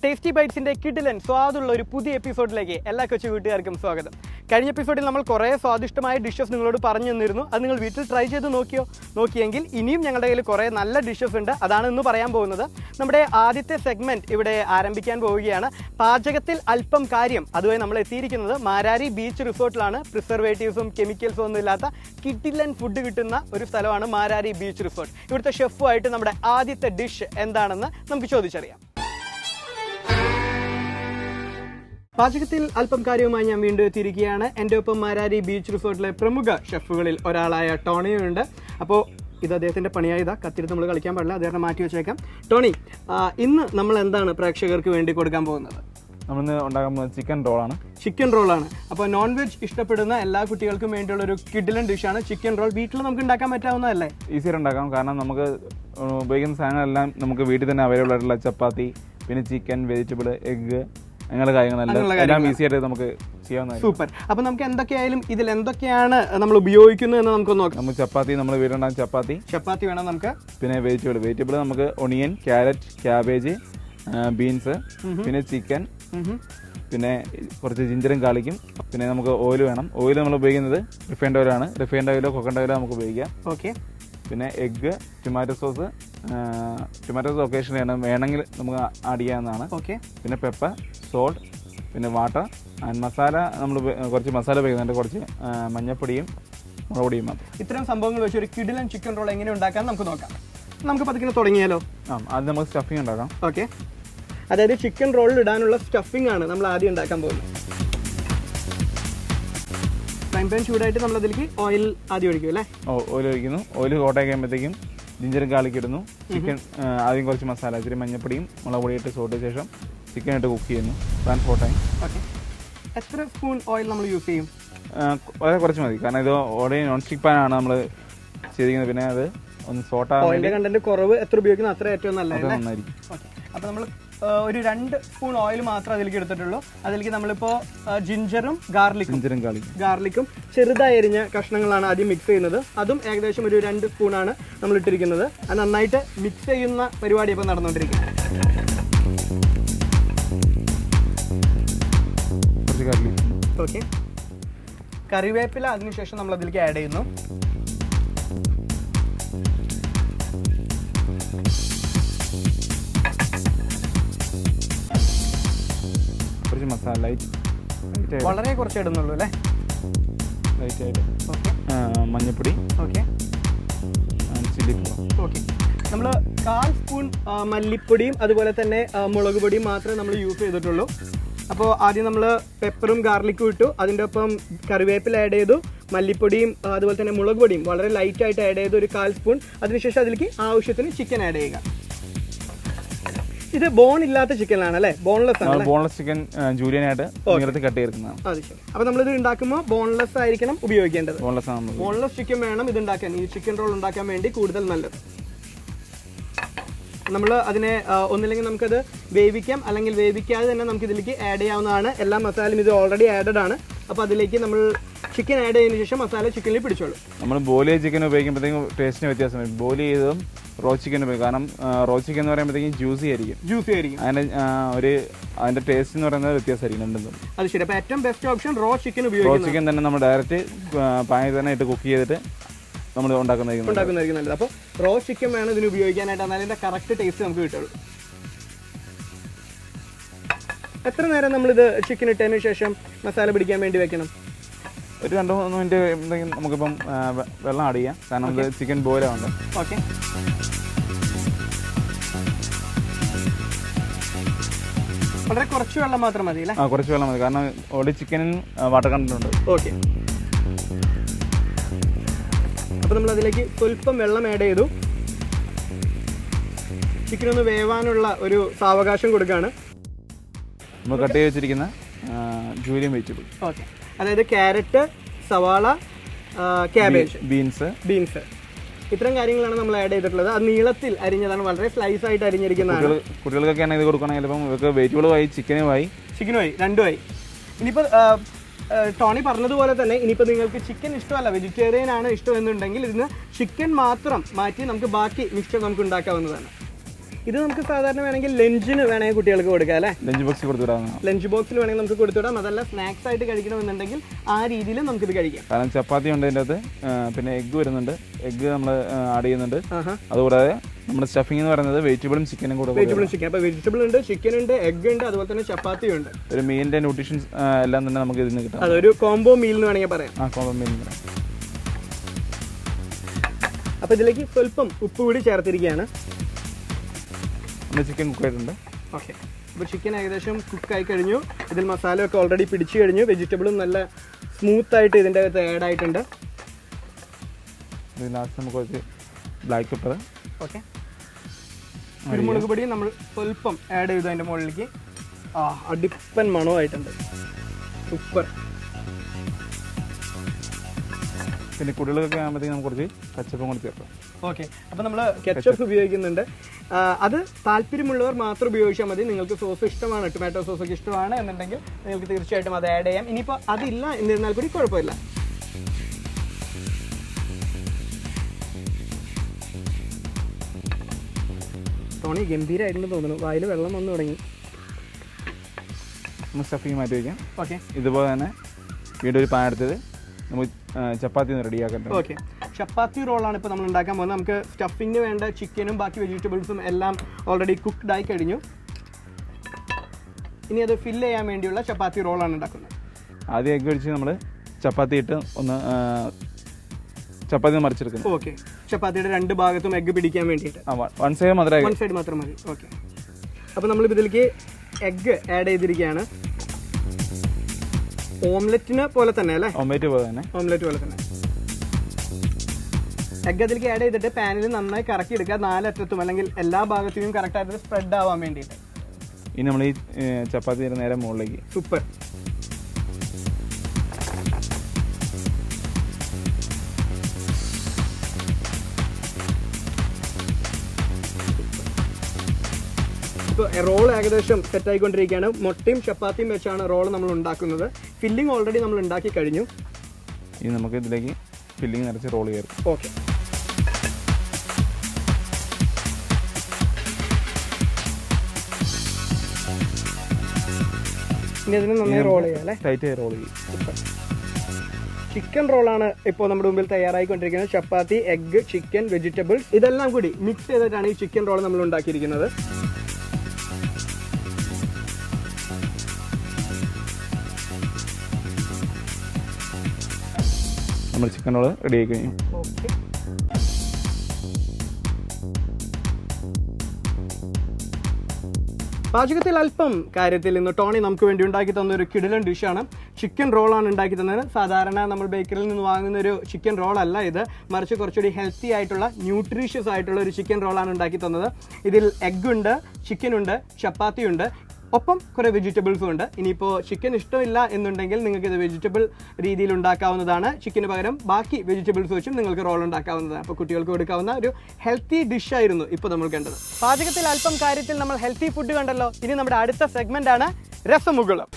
Tasty ബൈറ്റ്സിൻ്റെ കിടിലൻ സ്വാദുള്ള ഒരു പുതിയ എപ്പിസോഡിലേക്ക് എല്ലാ കൊച്ചു വീട്ടുകാർക്കും സ്വാഗതം. കഴിഞ്ഞ എപ്പിസോഡിൽ നമ്മൾ കുറേ സ്വാദിഷ്ടമായ ഡിഷസ് നിങ്ങളോട് പറഞ്ഞു തന്നിരുന്നു. അത് നിങ്ങൾ വീട്ടിൽ ട്രൈ ചെയ്ത് നോക്കിയെങ്കിൽ ഇനിയും ഞങ്ങളുടെ കയ്യിൽ കുറേ നല്ല ഡിഷസ് ഉണ്ട്. അതാണ് ഇന്ന് പറയാൻ പോകുന്നത്. നമ്മുടെ ആദ്യത്തെ സെഗ്മെൻറ്റ് ഇവിടെ ആരംഭിക്കാൻ പോവുകയാണ്. പാചകത്തിൽ അല്പം കാര്യം. അതുവഴി നമ്മൾ എത്തിയിരിക്കുന്നത് മാരാരി ബീച്ച് റിസോർട്ടിലാണ്. പ്രിസർവേറ്റീവ്സും കെമിക്കൽസും ഒന്നും ഇല്ലാത്ത കിടിലൻ ഫുഡ് കിട്ടുന്ന ഒരു സ്ഥലമാണ് മാരാരി ബീച്ച് റിസോർട്ട്. ഇവിടുത്തെ ഷെഫുമായിട്ട് നമ്മുടെ ആദ്യത്തെ ഡിഷ് എന്താണെന്ന് നമുക്ക് ചോദിച്ചറിയാം. പാചകത്തിൽ അല്പം കാര്യവുമായി ഞാൻ വീണ്ടും എത്തിയിരിക്കുകയാണ്. എൻ്റെ ഒപ്പം മാരാരി ബീച്ച് റിസോർട്ടിലെ പ്രമുഖ ഷെഫുകളിൽ ഒരാളായ ടോണിയുണ്ട്. അപ്പോൾ ഇത് അദ്ദേഹത്തിൻ്റെ പണിയായതാ, കത്തിരി നമ്മൾ കളിക്കാൻ പാടില്ല, അദ്ദേഹത്തെ മാറ്റി വെച്ചേക്കാം. ടോണി, ഇന്ന് നമ്മൾ എന്താണ് പ്രേക്ഷകർക്ക് വേണ്ടി കൊടുക്കാൻ പോകുന്നത്? നമ്മളിന്ന് ഉണ്ടാക്കാൻ പോകുന്നത് ചിക്കൻ റോളാണ്. അപ്പോൾ നോൺ വെജ് ഇഷ്ടപ്പെടുന്ന എല്ലാ കുട്ടികൾക്കും വേണ്ടിയുള്ള ഒരു കിഡിലൻ ഡിഷാണ് ചിക്കൻ റോൾ. വീട്ടിൽ നമുക്ക് ഉണ്ടാക്കാൻ പറ്റാവുന്നതല്ലേ? ഈസിയായിട്ട് ഉണ്ടാക്കാം. കാരണം നമുക്ക് ഉപയോഗിക്കുന്ന സാധനങ്ങളെല്ലാം നമുക്ക് വീട്ടിൽ തന്നെ അവൈലബിൾ ആയിട്ടുള്ള ചപ്പാത്തി, പിന്നെ ചിക്കൻ, വെജിറ്റബിൾ, എഗ്ഗ്, അങ്ങനെയുള്ള കാര്യങ്ങളെല്ലാം ഈസിയായിട്ട് നമുക്ക് ചെയ്യാവുന്നതാണ്. സൂപ്പർ. അപ്പോൾ നമുക്ക് എന്തൊക്കെയായാലും ഇതിൽ എന്തൊക്കെയാണ് നമ്മൾ ഉപയോഗിക്കുന്നത് എന്ന് നമുക്ക് നോക്കാം. നമുക്ക് ചപ്പാത്തി, നമ്മൾ വീടുണ്ടാകുന്ന ചപ്പാത്തി വേണം നമുക്ക്. പിന്നെ വെജിറ്റബിൾ നമുക്ക് ഒണിയൻ, ക്യാരറ്റ്, ക്യാബേജ്, ബീൻസ്, പിന്നെ ചിക്കൻ, പിന്നെ കുറച്ച് ജിഞ്ചറും ഗാർലിക്കും. പിന്നെ നമുക്ക് ഓയിൽ വേണം. ഓയിൽ നമ്മൾ ഉപയോഗിക്കുന്നത് റിഫൈൻഡ് ഓയിലാണ്. റിഫൈൻഡ് ഓയിലോ കൊക്കോനട്ട് ഓയിലോ നമുക്ക് ഉപയോഗിക്കാം. ഓക്കെ. പിന്നെ എഗ്ഗ്, ടൊമാറ്റോ സോസ് ഒക്കേഷനിലാണ് വേണമെങ്കിൽ നമുക്ക് ആഡ് ചെയ്യാവുന്നതാണ്. ഓക്കെ. പിന്നെ പെപ്പർ, സോൾട്ട്, പിന്നെ വാട്ടർ ആൻഡ് മസാല. നമ്മൾ കുറച്ച് മസാല ഉപയോഗിക്കുന്നുണ്ട്, കുറച്ച് മഞ്ഞപ്പൊടിയും മുളക് പൊടിയും മാത്രം. ഇത്തരം സംഭവങ്ങൾ വെച്ച് ഒരു കിടിലൻ ചിക്കൻ റോൾ എങ്ങനെ ഉണ്ടാക്കാൻ നമുക്ക് നോക്കാം. നമുക്ക് പതുക്കെ തുടങ്ങിയാലോ? അത് നമുക്ക് സ്റ്റഫിങ് ഉണ്ടാക്കാം. ഓക്കെ. അതായത് ചിക്കൻ റോളിൽ ഇടാനുള്ള സ്റ്റഫിംഗ് ആണ് നമ്മൾ ആദ്യം ഉണ്ടാക്കാൻ പോകുന്നത്. ഫ്രൈ പാൻ ചൂടായിട്ട് നമ്മൾ അതിലേക്ക് ഓയിൽ ആദ്യം ഒഴിക്കും അല്ലേ? ഓയിൽ ഒഴിക്കുന്നു. ഓയിൽ ഹോട്ടായി കഴിയുമ്പോഴത്തേക്കും ജിഞ്ചറും ഗാർലിക് ഇടുന്നു. ചിക്കൻ ആദ്യം കുറച്ച് മസാല, ഇച്ചിരി മഞ്ഞപ്പൊടിയും മുളക് പൊടിയിട്ട് സോട്ട് ശേഷം ചിക്കൻ ഇട്ട് കുക്ക് ചെയ്യുന്നു. പാൻ ഹോട്ടായി. ഓക്കെ. എത്ര സ്പൂൺ ഓയിൽ നമ്മൾ യൂസ് ചെയ്യും? വളരെ കുറച്ച് മതി. കാരണം ഇത് ഓൾറെഡി നോൺ സ്റ്റിക് പാനാണ് നമ്മൾ ചെയ്തിരിക്കുന്നത്. പിന്നെ അത് ഒന്ന് സോട്ടാ ഓയിലിന്റെ കണ്ടന്റ് കുറവ് എത്ര ഉപയോഗിക്കുന്നു അത്ര ഏറ്റവും നന്നായിരിക്കും. ഓക്കെ. അപ്പോൾ നമ്മൾ ഒരു 2 സ്പൂൺ ഓയിൽ മാത്രമേ അതിലേക്ക് എടുത്തിട്ടുള്ളൂ. അതിലേക്ക് നമ്മളിപ്പോൾ ജിഞ്ചറും ഗാർലിക്കും ചെറുതായി അരിഞ്ഞ കഷ്ണങ്ങളാണ് ആദ്യം മിക്സ് ചെയ്യുന്നത്. അതും ഏകദേശം ഒരു 2 സ്പൂണാണ് നമ്മൾ ഇട്ടിരിക്കുന്നത്. അത് നന്നായിട്ട് മിക്സ് ചെയ്യുന്ന പരിപാടി ഇപ്പോൾ നടന്നുകൊണ്ടിരിക്കുന്നത്. ഓക്കെ. കറിവേപ്പില അതിനുശേഷം നമ്മൾ അതിലേക്ക് ആഡ് ചെയ്യുന്നു. മസാല വളരെ കുറച്ച് ഇടുന്നുള്ളൂ അല്ലേ? ലൈറ്റായിട്ട്. മഞ്ഞപ്പൊടി. ഓക്കെ. ചില്ലി. ഓക്കെ. നമ്മൾ 1/4 സ്പൂൺ മല്ലിപ്പൊടിയും അതുപോലെ തന്നെ മുളക് പൊടിയും മാത്രമേ നമ്മൾ യൂസ് ചെയ്തിട്ടുള്ളൂ. അപ്പോൾ ആദ്യം നമ്മൾ പെപ്പറും ഗാർലിക്കും ഇട്ടു. അതിൻ്റെ ഒപ്പം കറിവേപ്പില ആഡ് ചെയ്തു. മല്ലിപ്പൊടിയും അതുപോലെ തന്നെ മുളക് പൊടിയും വളരെ ലൈറ്റായിട്ട് ആഡ് ചെയ്തു, ഒരു 1/4 സ്പൂൺ. അതിനുശേഷം അതിലേക്ക് ആവശ്യത്തിന് ചിക്കൻ ആഡ് ചെയ്യുക. ഇത് ബോൺ ഇല്ലാത്ത ചിക്കനാണ് അല്ലേ? ബോൺലെസ് ചിക്കൻ ജൂലിയനായിട്ട് കട്ട് ചെയ്തിരിക്കുന്നതാണ്. അത് ശരി. അപ്പോൾ നമ്മളിത് ഉണ്ടാക്കുമ്പോൾ ബോൺലെസ് ആയിരിക്കണം ഉപയോഗിക്കേണ്ടത്. ബോൺലെസ് ചിക്കൻ വേണം ഇത് ഉണ്ടാക്കാൻ, ഈ ചിക്കൻ റോൾ ഉണ്ടാക്കാൻ വേണ്ടി കൂടുതൽ നല്ലത്. നമ്മൾ അതിനെ ഒന്നില്ലെങ്കിൽ നമുക്കത് വേവിക്കാം, അല്ലെങ്കിൽ വേവിക്കാതെ തന്നെ നമുക്ക് ഇതിലേക്ക് ആഡ് ചെയ്യാവുന്നതാണ്. എല്ലാ മസാലയും ഇത് ഓൾറെഡി ആഡഡ് ആണ്. അപ്പോൾ അതിലേക്ക് നമ്മൾ ചിക്കൻ ആഡ് ചെയ്തതിനു ശേഷം മസാല ചിക്കനിൽ പിടിച്ചോളൂ. നമ്മൾ ബോയിൽ ചെയ്ത ചിക്കൻ ഉപയോഗിക്കുമ്പോഴത്തേക്കും ടേസ്റ്റിന് വ്യത്യാസം വരും. ബോയിൽ ചെയ്തതും റോ ചിക്കൻ ഉപയോഗിക്കും. കാരണം റോ ചിക്കൻ എന്ന് പറയുമ്പോഴത്തേക്കും ജ്യൂസി ആയിരിക്കും. അതിന്റെ ടേസ്റ്റ് എന്ന് പറയുന്നത് വ്യത്യാസമായിരിക്കും. അത് ശരി. അപ്പോൾ ഏറ്റവും ബെസ്റ്റ് ഓപ്ഷൻ റോ ചിക്കൻ ഉപയോഗിക്കും. റോ ചിക്കൻ തന്നെ നമ്മൾ ഡയറക്റ്റ് പാനിൽ തന്നെ ഇട്ട് കുക്ക് ചെയ്തിട്ട് നമ്മൾ ഉണ്ടാക്കുന്നതായിരിക്കും നല്ലത്. അപ്പോൾ റോ ചിക്കൻ വേണം ഇതിന് ഉപയോഗിക്കാനായിട്ട്, എന്നാലും ഇതിന്റെ കറക്റ്റ് ടേസ്റ്റ് നമുക്ക് കിട്ടുള്ളൂ. എത്ര നേരം നമ്മളിത് ചിക്കൻ ഇട്ടതിന് ശേഷം മസാല പിടിക്കാൻ വേണ്ടി വെക്കണം? ഒരു 2-3 മിനിറ്റ് കഴിയുമ്പോഴത്തേക്കും നമുക്കിപ്പം വെള്ളം ആഡ് ചെയ്യാം. കാരണം ഇത് ചിക്കൻ ബോയിലാവുണ്ട്. ഓക്കെ. വളരെ കുറച്ച് വെള്ളം മാത്രം മതി അല്ലേ? കുറച്ച് വെള്ളം മതി. കാരണം ഓൾറെഡി ചിക്കനിന് വാട്ടർ കണ്ടന്റ് ഉണ്ട്. ഓക്കെ. അപ്പോൾ നമ്മൾ അതിലേക്ക് സ്വല്പം വെള്ളം ആഡ് ചെയ്തു. ചിക്കൻ ഒന്ന് വേവാനുള്ള ഒരു സാവകാശം കൊടുക്കുകയാണ്. നമ്മൾ കട്ട് ചെയ്ത് വെച്ചിരിക്കുന്ന ജൂലിയൻ വെജിറ്റബിൾ. ഓക്കെ. അതായത് ക്യാരറ്റ്, സവാള, ക്യാബേജ്, ബീൻസ് ഇത്തരം കാര്യങ്ങളാണ് നമ്മൾ ആഡ് ചെയ്തിട്ടുള്ളത്. അത് നീളത്തിൽ അരിഞ്ഞതാണ്, വളരെ സ്ലൈസ് ആയിട്ട് അരിഞ്ഞിരിക്കുന്നതാണ്. കുട്ടികൾക്കൊക്കെയാണ് ഇത് കൊടുക്കണമെങ്കിൽ ഇപ്പം ഇവർക്ക് വെജിറ്റബിളുമായി ചിക്കനുമായി രണ്ടുമായി. ഇനിയിപ്പോൾ ടോണി പറഞ്ഞതുപോലെ തന്നെ ഇനിയിപ്പോൾ നിങ്ങൾക്ക് ചിക്കൻ ഇഷ്ടമല്ല, വെജിറ്റേറിയൻ ആണ് ഇഷ്ടം എന്നുണ്ടെങ്കിൽ ഇതിന് ചിക്കൻ മാത്രം മാറ്റി നമുക്ക് ബാക്കി മിക്സ്ചർ നമുക്ക് ഉണ്ടാക്കാവുന്നതാണ്. ഇത് നമുക്ക് സാധാരണ വേണമെങ്കിൽ ലഞ്ചിന് വേണമെങ്കിൽ കുട്ടികൾക്ക് കൊടുക്കാം അല്ലേ? ലഞ്ച് ബോക്സിൽ കൊടുത്തുവിടാം. ലഞ്ച് ബോക്സിൽ വേണമെങ്കിൽ നമുക്ക് കൊടുത്തുവിടാം. അതല്ല സ്നാക്സ് ആയിട്ട് കഴിക്കണമെന്നുണ്ടെങ്കിൽ ആ രീതിയിൽ നമുക്കിത് കഴിക്കാം. കാരണം ചപ്പാത്തി ഉണ്ട് അതിൻ്റെ അകത്ത്, പിന്നെ എഗ്ഗ് വരുന്നുണ്ട്, എഗ്ഗ് നമ്മൾ ആഡ് ചെയ്യുന്നുണ്ട്. അതുകൂടാതെ നമ്മുടെ സ്റ്റഫിംഗ് എന്ന് പറയുന്നത് വെജിറ്റബിളും ചിക്കനും കൂടെ. വെജിറ്റബിളും ചിക്കൻ, അപ്പോൾ വെജിറ്റബിൾ ഉണ്ട്, ചിക്കൻ ഉണ്ട്, എഗ് ഉണ്ട്, അതുപോലെ തന്നെ ചപ്പാത്തി ഉണ്ട്. ഒരു മീലിൻ്റെ ന്യൂട്രീഷൻസ് എല്ലാം തന്നെ നമുക്ക് ഇതിൽ നിന്ന് കിട്ടും. അതൊരു കോംബോ മീൽ എന്ന് വേണമെങ്കിൽ പറയാം. കോംബോ മീൽ എന്ന് പറയാം. അപ്പോൾ ഇതിലേക്ക് സ്വല്പം ഉപ്പ് കൂടി ചേർത്തിരിക്കുകയാണ്. ചിക്കൻ കുക്ക് ആയിട്ടുണ്ട്. ഓക്കെ, അപ്പോൾ ചിക്കൻ ഏകദേശം കുക്കായി കഴിഞ്ഞു. ഇതിൽ മസാല ഒക്കെ ഓൾറെഡി പിടിച്ചു കഴിഞ്ഞു. വെജിറ്റബിളും നല്ല സ്മൂത്തായിട്ട് ഇതിൻ്റെ അകത്ത് ആഡ് ആയിട്ടുണ്ട്. ലാസ്റ്റ് നമുക്ക് കുറച്ച് ബ്ലാക്ക് പെപ്പർ, ഓക്കെ, കുരുമുളക് പൊടിയും നമ്മൾ സ്വല്പം ആഡ് ചെയ്തു അതിൻ്റെ മുകളിലേക്ക്. അടിപ്പൻ മണമായിട്ടുണ്ട്, സൂപ്പർ. പിന്നെ കുട്ടികൾക്കൊക്കെ ആകുമ്പോഴത്തേക്ക് നമുക്ക് കുറച്ച് കച്ചപ്പം കൂടി ചേർക്കാം. ഓക്കെ, അപ്പോൾ നമ്മൾ കെച്ചപ്പ് ഉപയോഗിക്കുന്നുണ്ട്. അത് താല്പര്യമുള്ളവർ മാത്രം ഉപയോഗിച്ചാൽ മതി. നിങ്ങൾക്ക് സോസ് ഇഷ്ടമാണ്, ടൊമാറ്റോ സോസൊക്കെ ഇഷ്ടമാണ് എന്നുണ്ടെങ്കിൽ നിങ്ങൾക്ക് തീർച്ചയായിട്ടും അത് ആഡ് ചെയ്യാം. ഇനിയിപ്പോൾ അതില്ല എന്നിരുന്നാൽ കൂടി കുഴപ്പമില്ല. ടോണി ഗംഭീരമായിട്ടുണ്ടെന്ന് തോന്നുന്നു. വായിൽ വെള്ളം വന്നു തുടങ്ങി. നമ്മൾ സ്റ്റഫിങ് മാറ്റി വയ്ക്കാം. ഓക്കെ, ഇതുപോലെ തന്നെ വീണ്ടും ഒരു പാൻ എടുത്തത് നമുക്ക് ചപ്പാത്തി ഒന്ന് റെഡിയാക്കട്ടെ. ഓക്കെ, ചപ്പാത്തി റോളാണ് ഇപ്പോൾ നമ്മൾ ഉണ്ടാക്കാൻ പോകുന്നത്. നമുക്ക് സ്റ്റഫിങ്ങിന് വേണ്ട ചിക്കനും ബാക്കി വെജിറ്റബിൾസും എല്ലാം ഓൾറെഡി കുക്ക്ഡ് ആയി കഴിഞ്ഞു. ഇനി അത് ഫില്ല് ചെയ്യാൻ വേണ്ടിയുള്ള ചപ്പാത്തി റോളാണ് ഉണ്ടാക്കുന്നത്. ആദ്യം എഗ്ഗ് ഒഴിച്ച് നമ്മൾ ചപ്പാത്തി ഇട്ട് ഒന്ന് ചപ്പാത്തി മറിച്ചെടുക്കുന്നു. ഓക്കെ, ചപ്പാത്തിയുടെ രണ്ട് ഭാഗത്തും എഗ്ഗ് പിടിക്കാൻ വേണ്ടിയിട്ട് വൺ സൈഡ് മാത്രമേ, വൺ സൈഡ് മാത്രം മതി. ഓക്കെ, അപ്പോൾ നമ്മൾ ഇതിലേക്ക് എഗ്ഗ് ആഡ് ചെയ്തിരിക്കുകയാണ്. ഓംലെറ്റിന് പോലെ തന്നെ അല്ലേ? ഓംലെറ്റ് പോലെ തന്നെ, ഓംലെറ്റ് പോലെ തന്നെ. എഗ്ഗ് അതിലേക്ക് ആഡ് ചെയ്തിട്ട് പാനിൽ നന്നായി കറക്കി എടുക്കുക, നാലറ്റത്തും അല്ലെങ്കിൽ എല്ലാ ഭാഗത്തും കറക്റ്റായിട്ട് സ്പ്രെഡ് ആവാൻ വേണ്ടിയിട്ട്. ഇനി നമ്മൾ ഈ ചപ്പാത്തി നേരെ മുകളിലേക്ക്. സൂപ്പർ. ഇപ്പോൾ റോൾ ഏകദേശം സെറ്റ് ആയിക്കൊണ്ടിരിക്കുകയാണ്. മുട്ടയും ചപ്പാത്തിയും വെച്ചാണ് റോൾ നമ്മൾ ഉണ്ടാക്കുന്നത്. ഫില്ലിംഗ് ഓൾറെഡി നമ്മൾ ഉണ്ടാക്കി കഴിഞ്ഞു. ഇനി നമുക്ക് ഇതിലേക്ക് ഫില്ലിംഗ് നിറച്ച് റോൾ ചേർക്കും. ഓക്കെ, ഇനി അതിന് നന്നായി റോൾ ചെയ്യാം അല്ലേ? ടൈറ്റ് റോൾ ചെയ്യും. ചിക്കൻ റോളാണ് ഇപ്പോൾ നമ്മുടെ മുമ്പിൽ തയ്യാറായിക്കൊണ്ടിരിക്കുന്നത്. ചപ്പാത്തി, എഗ്ഗ്, ചിക്കൻ, വെജിറ്റബിൾസ് ഇതെല്ലാം കൂടി മിക്സ് ചെയ്തിട്ടാണ് ഈ ചിക്കൻ റോൾ നമ്മൾ ഉണ്ടാക്കിയിരിക്കുന്നത്. നമ്മൾ ചിക്കൻ റോൾ റെഡി ആയി കഴിഞ്ഞു. ഓക്കെ, പാചകത്തിൽ അല്പം കാര്യത്തിൽ ഇന്ന് ടോണി നമുക്ക് വേണ്ടി ഉണ്ടാക്കി തന്ന ഒരു കിടിലൻ ഡിഷാണ്. ചിക്കൻ റോളാണ് ഉണ്ടാക്കി തന്നത്. സാധാരണ നമ്മൾ ബേക്കറിയിൽ നിന്ന് വാങ്ങുന്ന ഒരു ചിക്കൻ റോൾ അല്ല ഇത്, മറിച്ച് കുറച്ചുകൂടി ഹെൽത്തി ആയിട്ടുള്ള ന്യൂട്രീഷ്യസ് ആയിട്ടുള്ള ഒരു ചിക്കൻ റോളാണ് ഉണ്ടാക്കി തന്നത്. ഇതിൽ എഗ്ഗ് ഉണ്ട്, ചിക്കൻ ഉണ്ട്, ചപ്പാത്തി ഉണ്ട്, ഒപ്പം കുറേ വെജിറ്റബിൾസും ഉണ്ട്. ഇനിയിപ്പോൾ ചിക്കൻ ഇഷ്ടമില്ല എന്നുണ്ടെങ്കിൽ നിങ്ങൾക്ക് ഇത് വെജിറ്റബിൾ രീതിയിൽ ഉണ്ടാക്കാവുന്നതാണ്. ചിക്കന് പകരം ബാക്കി വെജിറ്റബിൾസ് വെച്ചും നിങ്ങൾക്ക് റോൾ ഉണ്ടാക്കാവുന്നതാണ്. അപ്പോൾ കുട്ടികൾക്ക് കൊടുക്കാവുന്ന ഒരു ഹെൽത്തി ഡിഷായിരുന്നു ഇപ്പോൾ നമ്മൾ കണ്ടത്. പാചകത്തിൽ അല്പം കാര്യത്തിൽ നമ്മൾ ഹെൽത്തി ഫുഡ് കണ്ടല്ലോ. ഇനി നമ്മുടെ അടുത്ത സെഗ്മെന്റ് ആണ് രസമുകുളം.